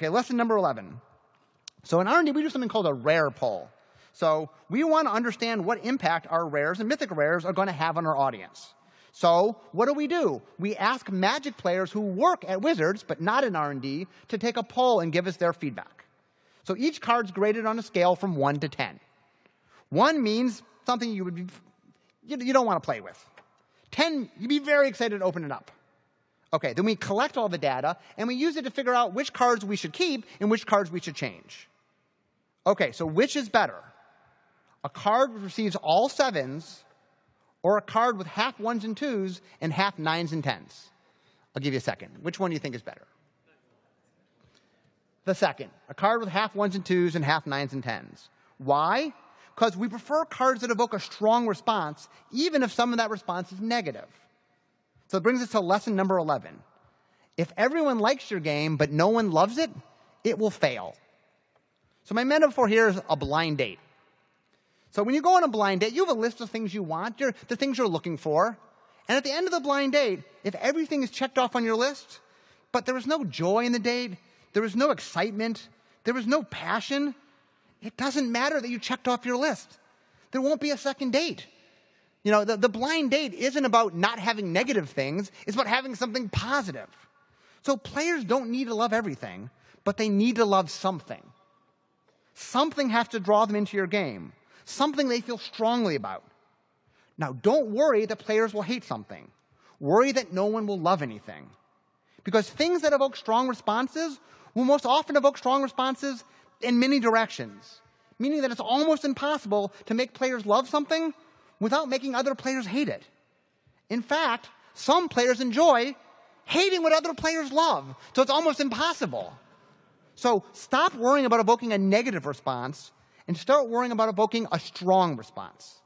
Okay, lesson number 11. So in R&D, we do something called a rare poll. So we want to understand what impact our rares and mythic rares are going to have on our audience. So what do? We ask Magic players who work at Wizards, but not in R&D, to take a poll and give us their feedback. So each card's graded on a scale from 1 to 10. 1 means something you don't want to play with. 10, you'd be very excited to open it up. Okay, then we collect all the data, and we use it to figure out which cards we should keep and which cards we should change. Okay, so which is better? A card which receives all 7s, or a card with half 1s and 2s and half 9s and 10s? I'll give you a second. Which one do you think is better? The second. A card with half 1s and 2s and half 9s and 10s. Why? Because we prefer cards that evoke a strong response, even if some of that response is negative. So it brings us to lesson number 11. If everyone likes your game, but no one loves it, it will fail. So my metaphor here is a blind date. So when you go on a blind date, you have a list of things you want, the things you're looking for. And at the end of the blind date, if everything is checked off on your list, but there was no joy in the date, there was no excitement, there was no passion, it doesn't matter that you checked off your list. There won't be a second date. You know, the blind date isn't about not having negative things. It's about having something positive. So players don't need to love everything, but they need to love something. Something has to draw them into your game. Something they feel strongly about. Now, don't worry that players will hate something. Worry that no one will love anything. Because things that evoke strong responses will most often evoke strong responses in many directions. Meaning that it's almost impossible to make players love something without making other players hate it. In fact, some players enjoy hating what other players love. So it's almost impossible. So stop worrying about evoking a negative response and start worrying about evoking a strong response.